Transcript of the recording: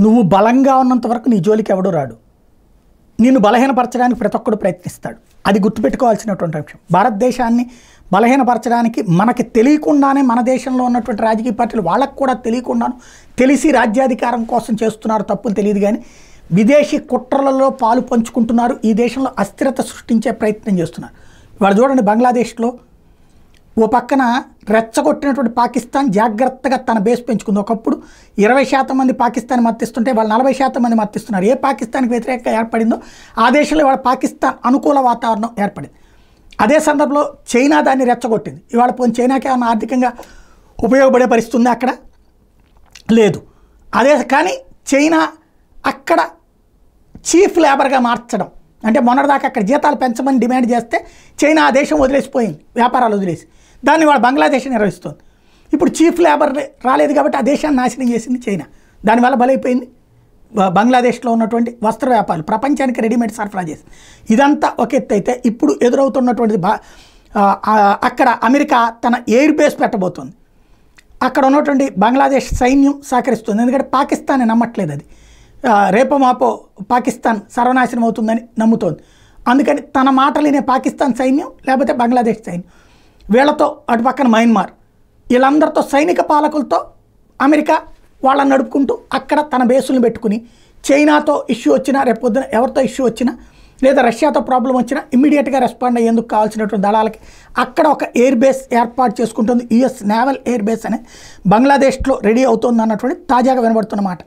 నువ్వు బలంగా ఉన్నంత వరకు నీ జోలికి ఎవడూ రాడు. నిన్ను బలహీనపరచడానికి ప్రతి ఒక్కడు ప్రయత్నిస్తాడు. అది గుర్తుపెట్టుకోవాల్సినటువంటి అంశం. భారతదేశాన్ని బలహీనపరచడానికి మనకి తెలియకుండానే మన దేశంలో ఉన్నటువంటి రాజకీయ పార్టీలు వాళ్ళకు కూడా తెలియకుండాను తెలిసి రాజ్యాధికారం కోసం చేస్తున్నారు తప్పులు తెలియదు, కానీ విదేశీ కుట్రలలో పాలు పంచుకుంటున్నారు. ఈ దేశంలో అస్థిరత సృష్టించే ప్రయత్నం చేస్తున్నారు. వాళ్ళు చూడండి, బంగ్లాదేశ్లో ఓ పక్కన రెచ్చగొట్టినటువంటి పాకిస్తాన్ జాగ్రత్తగా తన బేస్ పెంచుకుంది. ఒకప్పుడు 20% మంది పాకిస్తాన్ మద్దతిస్తుంటే వాళ్ళు 40% మంది మద్దతిస్తున్నారు. ఏ పాకిస్తాన్కి వ్యతిరేకంగా ఏర్పడిందో ఆ దేశంలో ఇవాళ పాకిస్తాన్ అనుకూల వాతావరణం ఏర్పడింది. అదే సందర్భంలో చైనా దాన్ని రెచ్చగొట్టింది. ఇవాళ పోనీ చైనాకి ఏమైనా ఆర్థికంగా ఉపయోగపడే పరిస్థితి ఉంది అక్కడ? లేదు. అదే కానీ చైనా అక్కడ చీఫ్ లేబర్గా మార్చడం అంటే మొన్నటిదాకా అక్కడ జీతాలు పెంచమని డిమాండ్ చేస్తే చైనా ఆ దేశం వదిలేసిపోయింది, వ్యాపారాలు వదిలేసి. దాన్ని వాళ్ళ బంగ్లాదేశ్ నిర్వహిస్తుంది. ఇప్పుడు చీఫ్ లేబర్ రాలేదు కాబట్టి ఆ దేశాన్ని నాశనం చేసింది చైనా. దానివల్ల బలైపోయింది బంగ్లాదేశ్లో ఉన్నటువంటి వస్త్ర వ్యాపారాలు, ప్రపంచానికి రెడీమేడ్ సరఫరా చేసింది. ఇదంతా ఒక ఎత్తు అయితే ఇప్పుడు ఎదురవుతున్నటువంటిది అక్కడ అమెరికా తన ఎయిర్ బేస్ పెట్టబోతుంది. అక్కడ ఉన్నటువంటి బంగ్లాదేశ్ సైన్యం సహకరిస్తుంది. ఎందుకంటే పాకిస్తాన్ నమ్మట్లేదు, అది రేపో మాపో పాకిస్తాన్ సర్వనాశనం అవుతుందని నమ్ముతోంది. అందుకని తన మాటలు వినే పాకిస్తాన్ సైన్యం లేకపోతే బంగ్లాదేశ్ సైన్యం, వీళ్ళతో అటు పక్కన మయన్మార్, వీళ్ళందరితో సైనిక పాలకులతో అమెరికా వాళ్ళని నడుపుకుంటూ అక్కడ తన బేసులను పెట్టుకుని చైనాతో ఇష్యూ వచ్చినా, రేపు పొద్దున ఎవరితో ఇష్యూ వచ్చినా లేదా రష్యాతో ప్రాబ్లం వచ్చినా ఇమ్మీడియట్గా రెస్పాండ్ అయ్యేందుకు కావాల్సినటువంటి దళాలకి అక్కడ ఒక ఎయిర్ బేస్ ఏర్పాటు చేసుకుంటుంది. యుఎస్ నేవల్ ఎయిర్ బేస్ అనేది బంగ్లాదేశ్లో రెడీ అవుతుంది అన్నటువంటి తాజాగా వినబడుతున్నమాట.